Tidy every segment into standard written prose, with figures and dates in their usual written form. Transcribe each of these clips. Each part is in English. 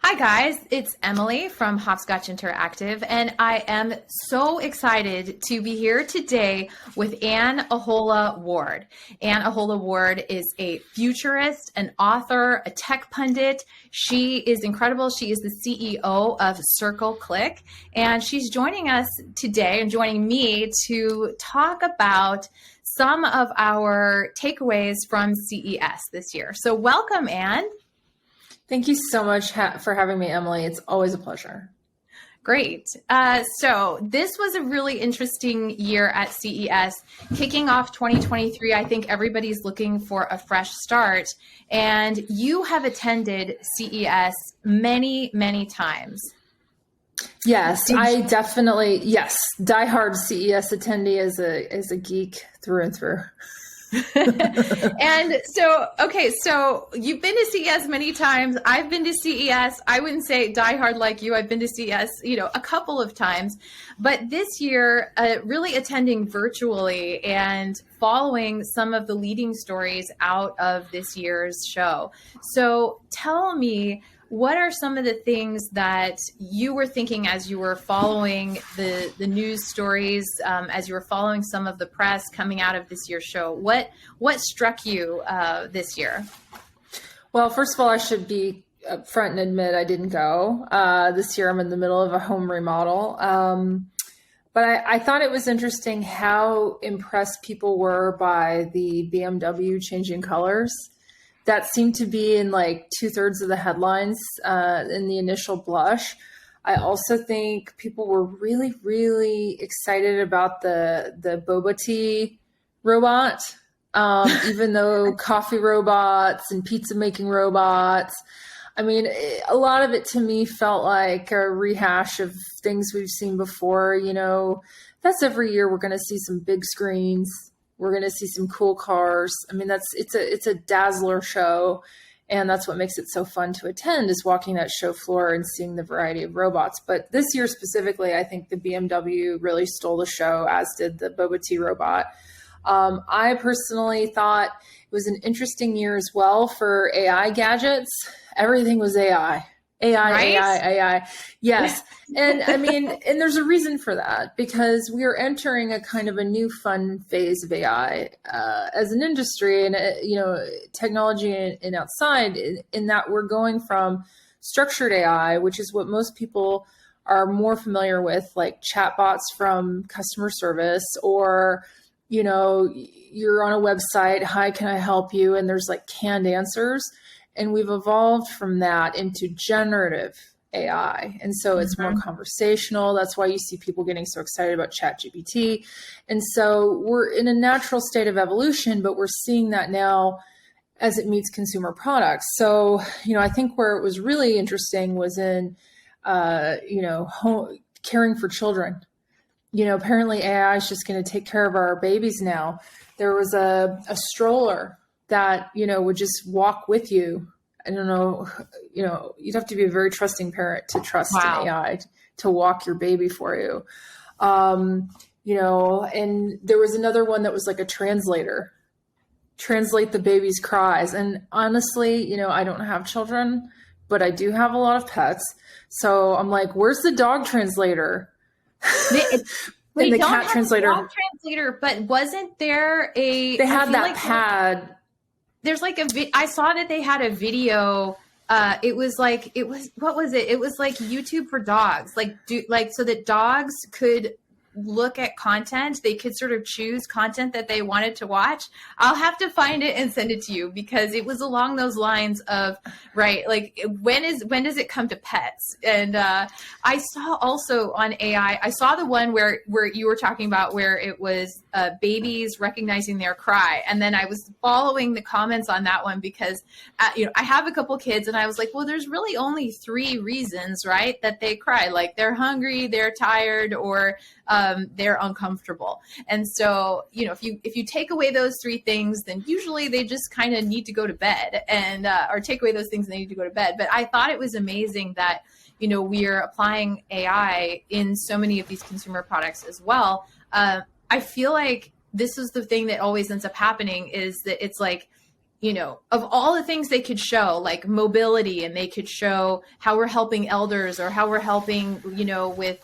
Hi, guys. It's Emily from Hopscotch Interactive, and I am so excited to be here today with Anne Ahola Ward. Anne Ahola Ward is a futurist, an author, a tech pundit. She is incredible. She is the CEO of Circle Click, and she's joining us today and joining me to talk about some of our takeaways from CES this year. So welcome, Anne. Thank you so much for having me, Emily. It's always a pleasure. Great. So this was a really interesting year at CES. Kicking off 2023, I think everybody's looking for a fresh start. And you have attended CES many, many times. Yes, I definitely, diehard CES attendee as a geek through and through. And so you've been to CES many times. I've been to CES. I wouldn't say diehard like you. I've been to CES, a couple of times, but this year, really attending virtually and following some of the leading stories out of this year's show. So tell me, what are some of the things that you were thinking as you were following the news stories, as you were following some of the press coming out of this year's show? What struck you this year? Well, first of all, I should be upfront and admit I didn't go. This year I'm in the middle of a home remodel. But I thought it was interesting how impressed people were by the BMW changing colors. That seemed to be in like 2/3 of the headlines in the initial blush. I also think people were really, really excited about the boba tea robot, even though coffee robots and pizza making robots. I mean, a lot of it to me felt like a rehash of things we've seen before. That's every year we're going to see some big screens. We're going to see some cool cars. I mean, it's a dazzler show. And that's what makes it so fun to attend, is walking that show floor and seeing the variety of robots. But this year specifically, I think the BMW really stole the show, as did the boba tea robot. I personally thought it was an interesting year as well for AI gadgets. Everything was AI. AI, right? AI. Yes. And I mean, and there's a reason for that, because we are entering a kind of a new fun phase of AI as an industry and, technology and outside, in that we're going from structured AI, which is what most people are more familiar with, like chatbots from customer service, or, you're on a website, hi, can I help you? And there's like canned answers. And we've evolved from that into generative AI. And so it's more conversational. That's why you see people getting so excited about ChatGPT. And so we're in a natural state of evolution, but we're seeing that now as it meets consumer products. So, I think where it was really interesting was in, caring for children. Apparently AI is just going to take care of our babies now. There was a stroller that, would just walk with you. I don't know, you'd have to be a very trusting parent to trust an AI to walk your baby for you. And there was another one that was like a translator, translate the baby's cries. And honestly, I don't have children, but I do have a lot of pets. So I'm like, where's the dog translator? We don't cat have translator. A dog translator, but wasn't there They had that pad. There's like I saw that they had a video. What was it? It was like YouTube for dogs, so that dogs could look at content. They could sort of choose content that they wanted to watch. I'll have to find it and send it to you, because it was along those lines of, right, like when does it come to pets? And I saw also on AI, I saw the one where you were talking about, where it was babies recognizing their cry. And then I was following the comments on that one, because I have a couple kids, and I was like, well, there's really only 3 reasons, right, that they cry. Like they're hungry, they're tired, or they're uncomfortable. And so, if you take away those 3 things, then usually they just kind of need to go to bed, and or take away those things and they need to go to bed. But I thought it was amazing that, we're applying AI in so many of these consumer products as well. I feel like this is the thing that always ends up happening, is that it's like, of all the things they could show, like mobility, and they could show how we're helping elders or how we're helping, with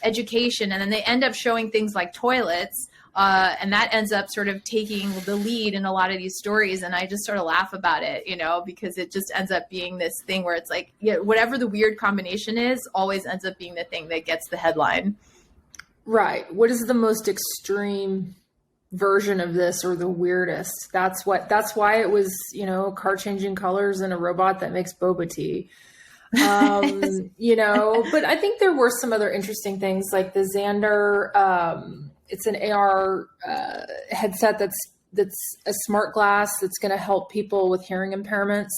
education. And then they end up showing things like toilets. And that ends up sort of taking the lead in a lot of these stories. And I just sort of laugh about it, because it just ends up being this thing where it's like, whatever the weird combination is, always ends up being the thing that gets the headline. Right. What is the most extreme version of this, or the weirdest? That's why it was, car changing colors and a robot that makes boba tea. But I think there were some other interesting things, like the Xander, it's an AR headset that's a smart glass that's going to help people with hearing impairments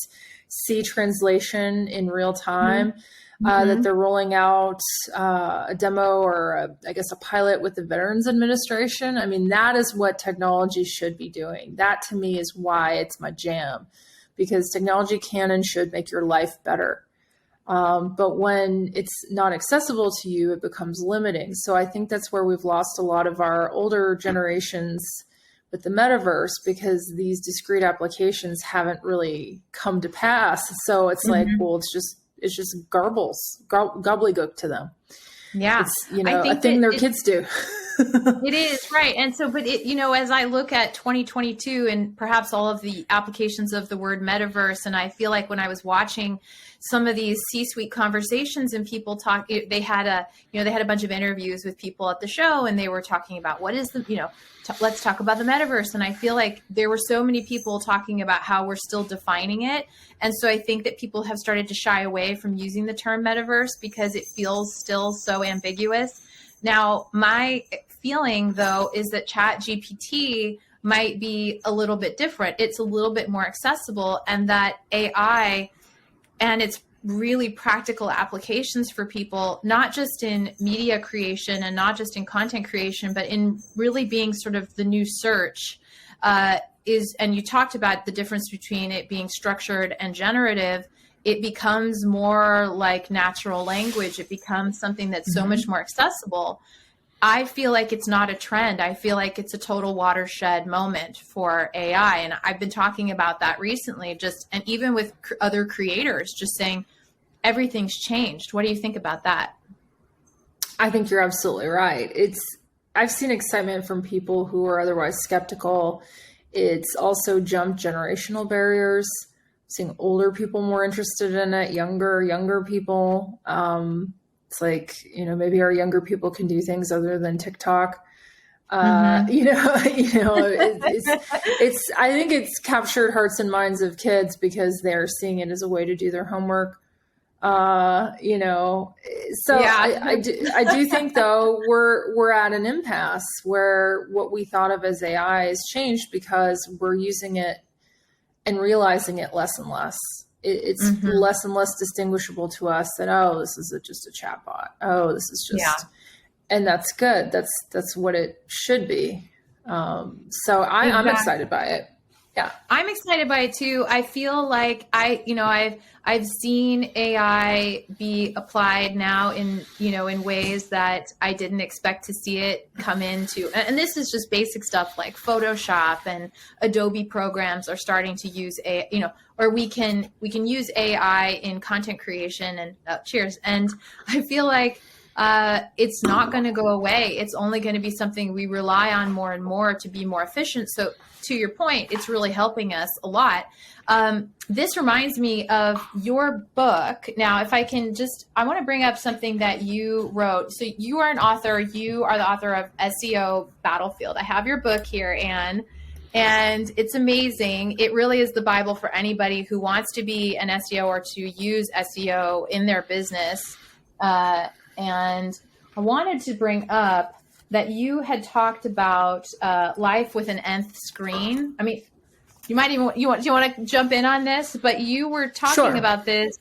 see translation in real time. That they're rolling out a demo, or I guess a pilot with the Veterans Administration. I mean, that is what technology should be doing. That to me is why it's my jam, because technology can and should make your life better. But when it's not accessible to you, it becomes limiting. So I think that's where we've lost a lot of our older generations with the metaverse, because these discrete applications haven't really come to pass. So it's like, well, it's just gobbledygook to them. Yeah. It's, a thing their kids do. It is, right. And so, but as I look at 2022 and perhaps all of the applications of the word metaverse, and I feel like when I was watching some of these C-suite conversations and people talk, they had a bunch of interviews with people at the show, and they were talking about what is the, let's talk about the metaverse. And I feel like there were so many people talking about how we're still defining it. And so I think that people have started to shy away from using the term metaverse because it feels still so ambiguous. Now, my feeling, though, is that ChatGPT might be a little bit different. It's a little bit more accessible, and that AI and its really practical applications for people, not just in media creation and not just in content creation, but in really being sort of the new search and you talked about the difference between it being structured and generative. It becomes more like natural language. It becomes something that's so much more accessible. I feel like it's not a trend. I feel like it's a total watershed moment for AI. And I've been talking about that recently, and even with other creators, just saying everything's changed. What do you think about that? I think you're absolutely right. I've seen excitement from people who are otherwise skeptical. It's also jumped generational barriers. Seeing older people more interested in it, younger people. It's like, maybe our younger people can do things other than TikTok. I think it's captured hearts and minds of kids because they're seeing it as a way to do their homework. So yeah. I do think though, we're at an impasse where what we thought of as AI has changed because we're using it and realizing it less and less. It's less and less distinguishable to us that, this is just a chatbot. This is just, and that's good. That's what it should be. So I'm excited by it. Yeah. I'm excited by it too. I feel like I've seen AI be applied now in ways that I didn't expect to see it come into. And this is just basic stuff like Photoshop and Adobe programs are starting to use or we can use AI in content creation and cheers. And I feel like it's not going to go away. It's only going to be something we rely on more and more to be more efficient. So to your point, it's really helping us a lot. This reminds me of your book. Now, if I can I want to bring up something that you wrote. So you are an author. You are the author of SEO Battlefield. I have your book here, Anne, and it's amazing. It really is the Bible for anybody who wants to be an SEO or to use SEO in their business. And I wanted to bring up that you had talked about life with an nth screen. I mean, do you want to jump in on this? But you were talking about this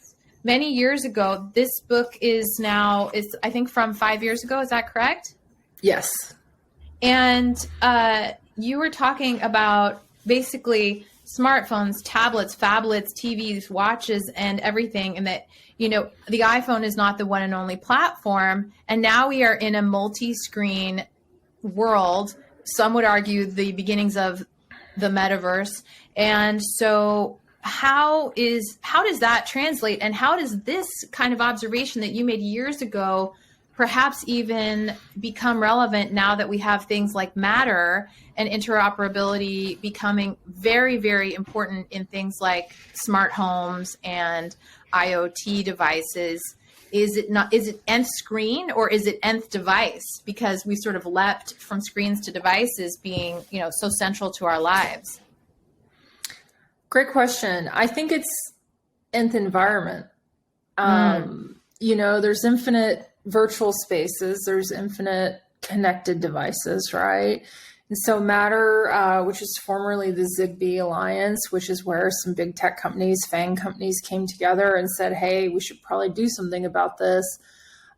many years ago. This book is I think from 5 years ago. Is that correct? Yes. And you were talking about basically smartphones, tablets, phablets, TVs, watches, and everything, and that the iPhone is not the one and only platform. And now we are in a multi-screen world. Some would argue the beginnings of the metaverse. And so how does that translate, and how does this kind of observation that you made years ago perhaps even become relevant now that we have things like Matter and interoperability becoming very, very important in things like smart homes and IoT devices? Is it nth screen, or is it nth device? Because we sort of leapt from screens to devices being, so central to our lives. Great question. I think it's nth environment. There's infinite virtual spaces. There's infinite connected devices, right? And so Matter, which is formerly the Zigbee Alliance, which is where some big tech companies, FANG companies, came together and said, hey, we should probably do something about this.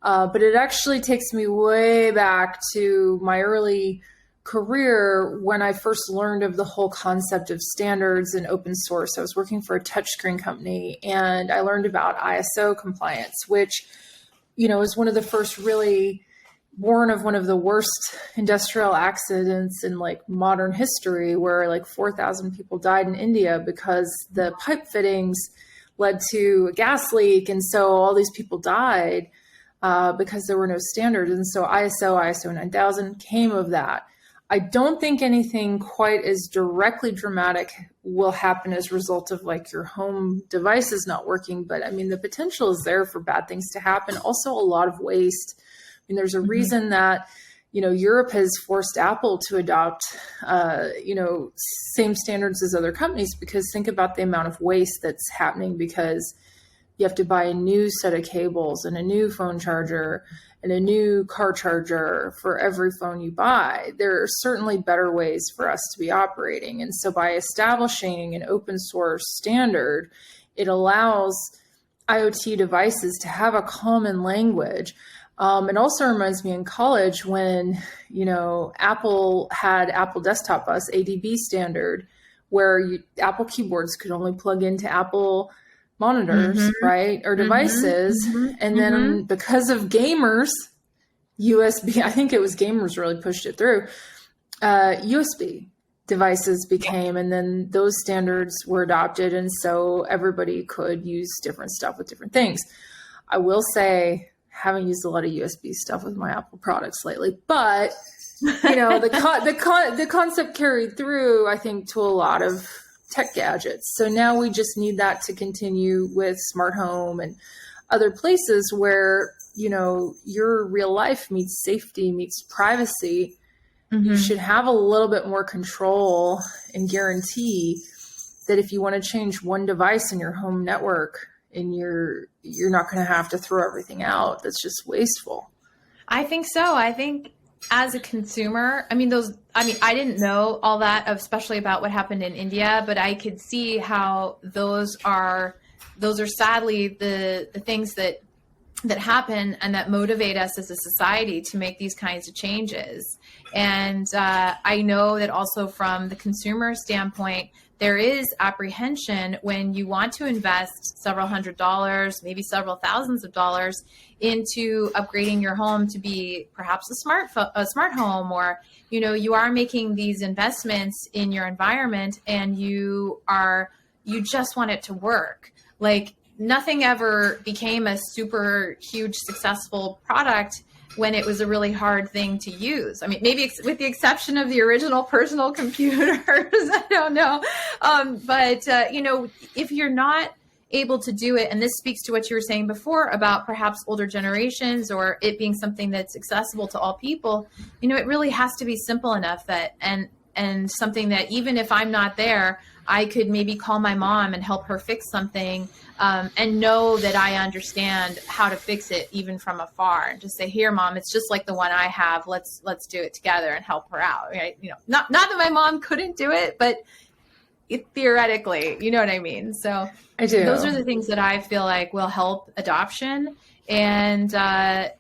But it actually takes me way back to my early career when I first learned of the whole concept of standards and open source. I was working for a touchscreen company, and I learned about ISO compliance, which, is one of the first really born of one of the worst industrial accidents in like modern history, where like 4,000 people died in India because the pipe fittings led to a gas leak. And so all these people died because there were no standards. And so ISO 9000 came of that. I don't think anything quite as directly dramatic will happen as a result of like your home devices not working. But I mean, the potential is there for bad things to happen. Also, a lot of waste. I mean, there's a reason that, Europe has forced Apple to adopt, same standards as other companies, because think about the amount of waste that's happening because you have to buy a new set of cables and a new phone charger and a new car charger for every phone you buy. There are certainly better ways for us to be operating. And so by establishing an open source standard, it allows IoT devices to have a common language. It also reminds me in college when, Apple had Apple Desktop Bus, ADB standard, where Apple keyboards could only plug into Apple monitors, right? Or devices. And then because of gamers, USB, I think it was gamers really pushed it through, USB devices became, and then those standards were adopted. And so everybody could use different stuff with different things. I will say, haven't used a lot of USB stuff with my Apple products lately, but the concept carried through, I think, to a lot of tech gadgets. So now we just need that to continue with smart home and other places where, your real life meets safety, meets privacy. You should have a little bit more control and guarantee that if you want to change one device in your home network, and you're not going to have to throw everything out. That's just wasteful. I think so. I think as a consumer, I didn't know all that, especially about what happened in India, but I could see how those are sadly the things that happen and that motivate us as a society to make these kinds of changes. And I know that also from the consumer standpoint, there is apprehension when you want to invest several $100s, maybe several thousands of dollars into upgrading your home to be perhaps a smart home, or, you are making these investments in your environment and you just want it to work. Like nothing ever became a super huge successful product when it was a really hard thing to use. I mean, maybe with the exception of the original personal computers, I don't know. But if you're not able to do it, and this speaks to what you were saying before about perhaps older generations or it being something that's accessible to all people, it really has to be simple enough that, and something that even if I'm not there, I could maybe call my mom and help her fix something, and know that I understand how to fix it even from afar, and just say, here, Mom, it's just like the one I have. Let's do it together and help her out. Right? Not that my mom couldn't do it, but theoretically, you know what I mean? So I do. Those are the things that I feel like will help adoption. And, I've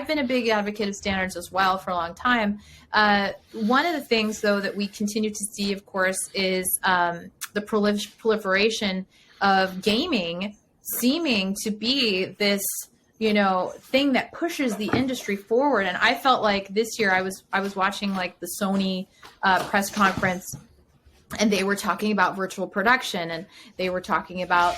been a big advocate of standards as well for a long time. One of the things, though, that we continue to see, of course, is the proliferation of gaming seeming to be this thing that pushes the industry forward. And I felt like this year I was watching like the Sony press conference, and they were talking about virtual production, and they were talking about,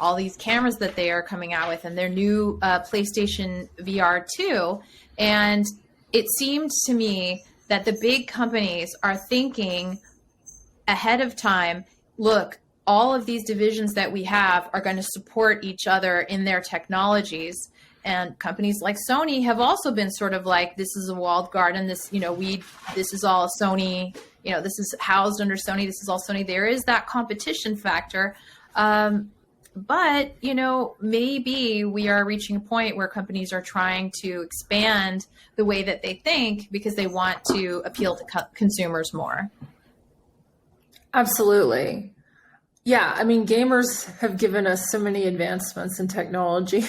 all these cameras that they are coming out with, and their new PlayStation VR 2. And it seemed to me that the big companies are thinking ahead of time, look, all of these divisions that we have are going to support each other in their technologies. And companies like Sony have also been sort of like, this is a walled garden. This is all Sony, this is housed under Sony. This is all Sony. There is that competition factor. But, maybe we are reaching a point where companies are trying to expand the way that they think because they want to appeal to consumers more. Absolutely. Yeah. I mean, gamers have given us so many advancements in technology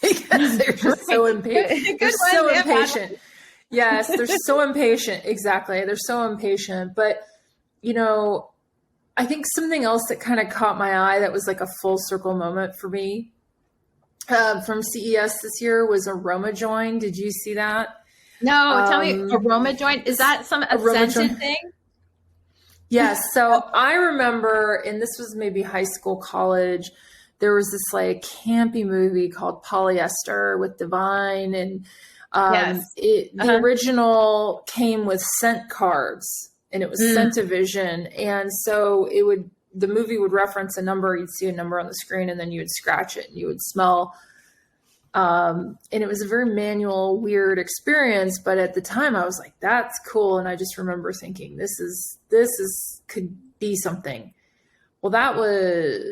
because they're just so impatient. They're so impatient. Yes, they're so impatient. Exactly. They're so impatient. But, I think something else that kind of caught my eye that was like a full circle moment for me from CES this year was Aroma Join. Did you see that? No, tell me, Aroma Join, is that some scented thing? Yes. So I remember, and this was maybe high school, college, there was this like campy movie called Polyester with Divine, and the original came with scent cards. And it was Scent-O-Vision. And so the movie would reference a number. You'd see a number on the screen, and then you would scratch it and you would smell. And it was a very manual, weird experience. But at the time I was like, that's cool. And I just remember thinking, this could be something. Well, that was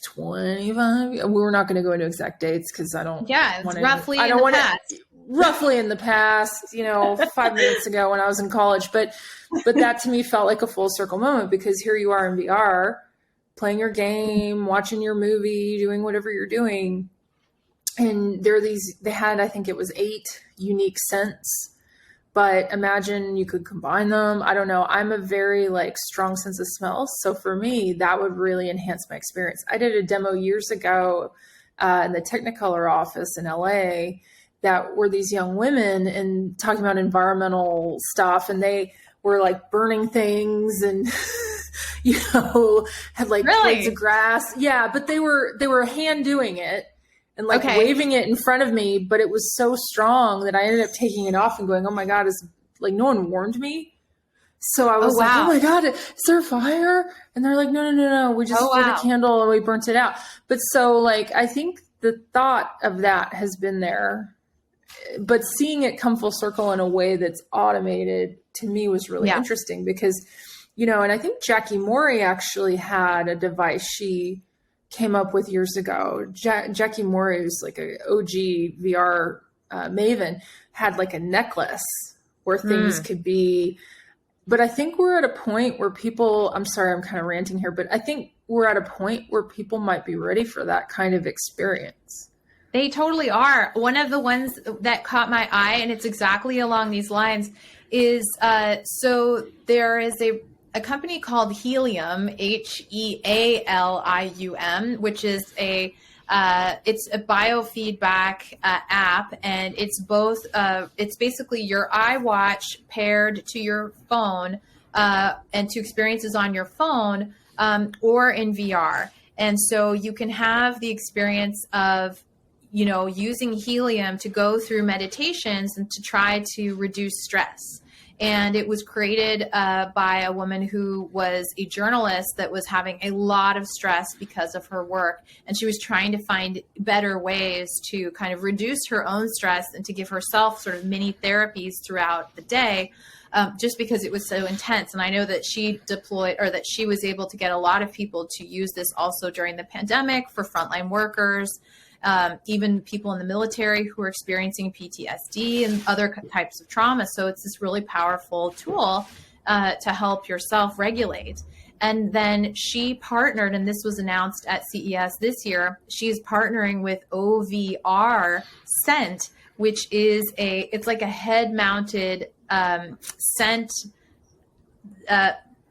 25. We were not going to go into exact dates because I don't. Yeah, it's roughly in the past. Roughly in the past, 5 minutes ago when I was in college. But that to me felt like a full circle moment, because here you are in VR, playing your game, watching your movie, doing whatever you're doing. And they had, I think it was 8 unique scents, but imagine you could combine them. I don't know. I'm a very strong sense of smell. So for me, that would really enhance my experience. I did a demo years ago in the Technicolor office in LA that were these young women and talking about environmental stuff. And they were burning things and, had blades of grass. Yeah. But they were hand doing it and waving it in front of me. But it was so strong that I ended up taking it off and going, oh my God, no one warned me. So I was oh my God, is there a fire? And they're like, no. We just lit a candle and we burnt it out. But so I think the thought of that has been there, but seeing it come full circle in a way that's automated to me was really interesting because, and I think Jackie Morey actually had a device she came up with years ago. Jackie Morey, who's a OG VR maven, had a necklace where things could be. But I think we're at a point where people, I'm sorry, I'm kind of ranting here, but I think we're at a point where people might be ready for that kind of experience. They totally are. One of the ones that caught my eye, and it's exactly along these lines, is so there is a company called Helium, Healium, which is it's a biofeedback app, and it's both. It's basically your iWatch paired to your phone and to experiences on your phone or in VR, and so you can have the experience of using Helium to go through meditations and to try to reduce stress. And it was created by a woman who was a journalist that was having a lot of stress because of her work. And she was trying to find better ways to kind of reduce her own stress and to give herself sort of mini therapies throughout the day, just because it was so intense. And I know that she was able to get a lot of people to use this also during the pandemic for frontline workers. Even people in the military who are experiencing PTSD and other types of trauma. So it's this really powerful tool to help yourself regulate. And then she partnered, and this was announced at CES this year, she's partnering with OVR Scent, which is it's like a head-mounted scent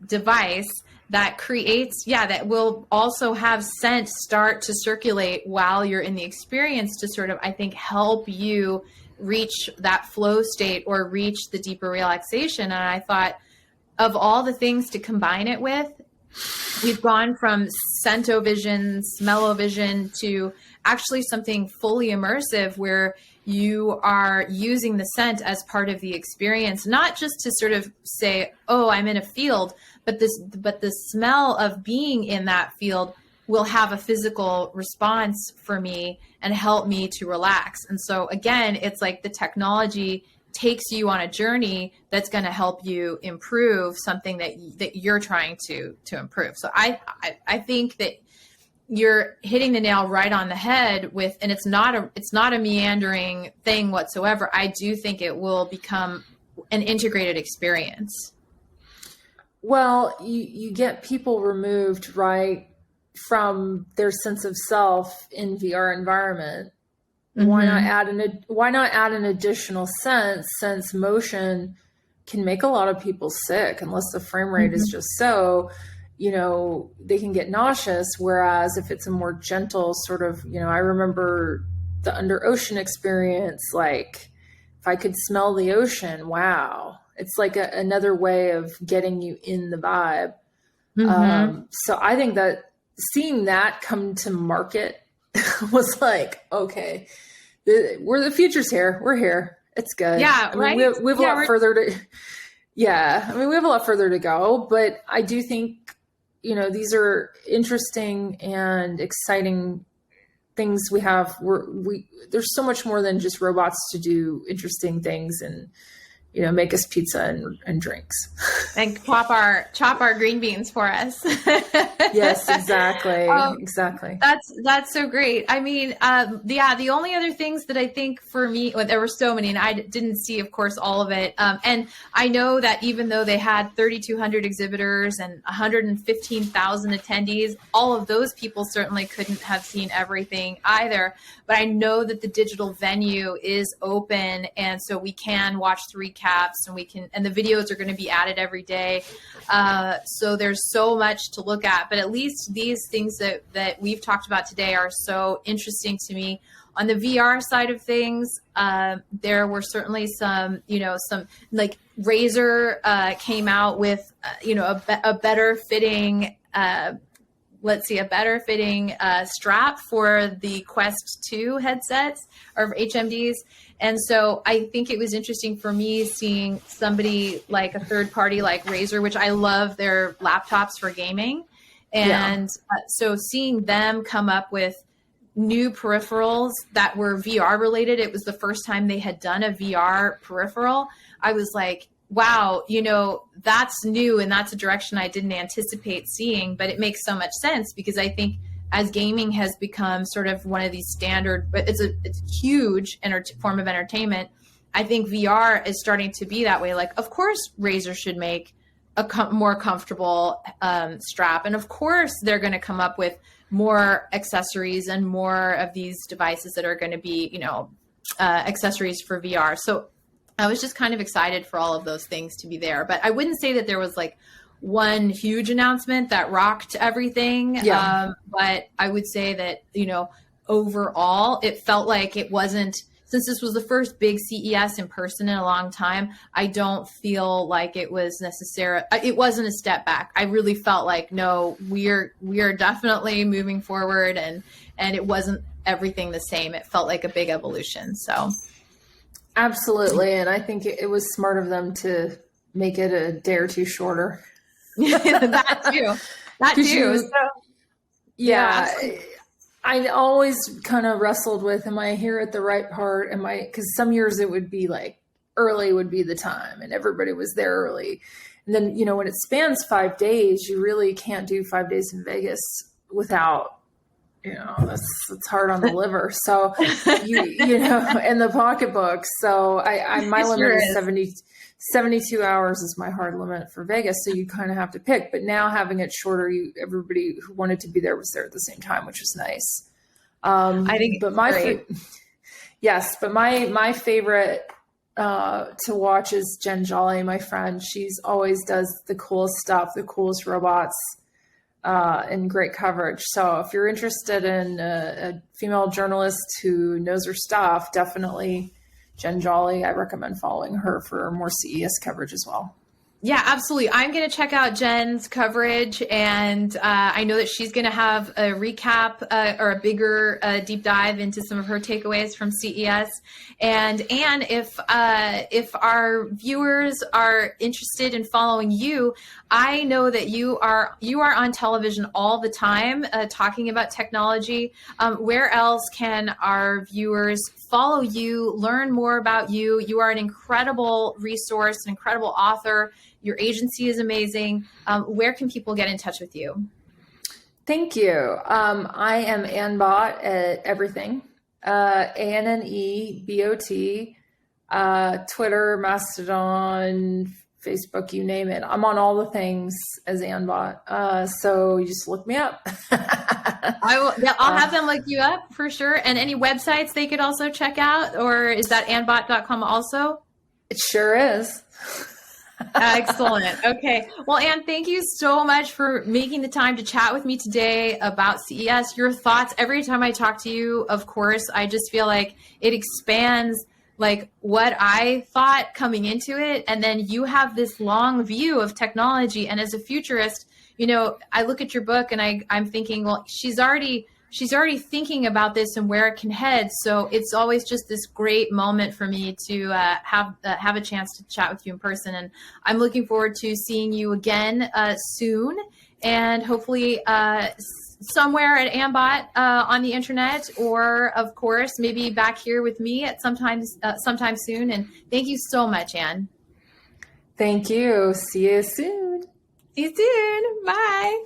device that creates, that will also have scent start to circulate while you're in the experience to sort of, I think, help you reach that flow state or reach the deeper relaxation. And I thought, of all the things to combine it with, we've gone from scent-o-vision, smell-o-vision to actually something fully immersive where you are using the scent as part of the experience, not just to sort of say, oh, I'm in a field, but the smell of being in that field will have a physical response for me and help me to relax. And so again, it's like the technology takes you on a journey that's going to help you improve something that you're trying to improve. So I think that you're hitting the nail right on the head with, and it's not a meandering thing whatsoever. I do think it will become an integrated experience. Well, you get people removed right from their sense of self in VR environment. Mm-hmm. Why not add an additional sense, since motion can make a lot of people sick unless the frame rate is just so, they can get nauseous. Whereas if it's a more gentle sort of, I remember the under ocean experience, like if I could smell the ocean, wow. It's like another way of getting you in the vibe. Mm-hmm. So I think that seeing that come to market was like, okay, the future's here. We're here. It's good. Yeah, right. We have a lot further to. Yeah, we have a lot further to go, but I do think these are interesting and exciting things we have. There's so much more than just robots to do interesting things and make us pizza and drinks. And chop our green beans for us. Yes, exactly. Exactly. That's so great. I mean, the only other things that I think for me, there were so many, and I didn't see, of course, all of it. And I know that even though they had 3,200 exhibitors and 115,000 attendees, all of those people certainly couldn't have seen everything either. But I know that the digital venue is open, and so we can watch the recaps, and the videos are going to be added every day. So there's so much to look at, but at least these things that we've talked about today are so interesting to me. On the VR side of things, there were certainly some like Razer came out with, a better fitting, strap for the Quest 2 headsets or HMDs. And so I think it was interesting for me seeing somebody like a third party like Razer, which I love their laptops for gaming. And so seeing them come up with new peripherals that were VR related, it was the first time they had done a VR peripheral. I was like, wow, that's new, and that's a direction I didn't anticipate seeing, but it makes so much sense because I think as gaming has become sort of one of these standard, but it's a huge form of entertainment. I think VR is starting to be that way. Like, of course, Razer should make a more comfortable strap. And of course, they're going to come up with more accessories and more of these devices that are going to be, accessories for VR. So I was just kind of excited for all of those things to be there. But I wouldn't say that there was like one huge announcement that rocked everything. Yeah. But I would say that, overall, it felt like it wasn't, since this was the first big CES in person in a long time, I don't feel like it was it wasn't a step back. I really felt like, no, we are definitely moving forward, and it wasn't everything the same. It felt like a big evolution. So absolutely. And I think it was smart of them to make it a day or two shorter. That too. So, yeah. I always kind of wrestled with, am I here at the right part? Because some years it would be like early would be the time and everybody was there early. And then, when it spans 5 days, you really can't do 5 days in Vegas without, that's hard on the liver. So, and the pocketbook. So my limit is 72 hours is my hard limit for Vegas. So you kind of have to pick, but now having it shorter, everybody who wanted to be there was there at the same time, which is nice. I think, but my favorite to watch is Jen Jolly, my friend. She's always does the coolest stuff, the coolest robots. and great coverage. So if you're interested in a female journalist who knows her stuff, definitely Jen Jolly. I recommend following her for more CES coverage as well. Yeah, absolutely. I'm going to check out Jen's coverage, and I know that she's going to have a recap or a bigger deep dive into some of her takeaways from CES. And Anne, if our viewers are interested in following you, I know that you are on television all the time talking about technology. Where else can our viewers follow you, learn more about you? You are an incredible resource, an incredible author. Your agency is amazing. Where can people get in touch with you? Thank you. I am Annebot at everything. ANNEBOT, Twitter, Mastodon, Facebook, you name it. I'm on all the things as Annebot. So you just look me up. I'll have them look you up for sure. And any websites they could also check out, or is that annebot.com also? It sure is. Excellent. Okay. Well, Anne, thank you so much for making the time to chat with me today about CES. Your thoughts, every time I talk to you, of course, I just feel like it expands like what I thought coming into it. And then you have this long view of technology. And as a futurist, you know, I look at your book and I'm thinking, well, she's already thinking about this and where it can head. So it's always just this great moment for me to have a chance to chat with you in person. And I'm looking forward to seeing you again soon, and hopefully somewhere at Ambot on the internet, or of course maybe back here with me at sometime soon. And thank you so much, Anne. Thank you. See you soon. See you soon. Bye.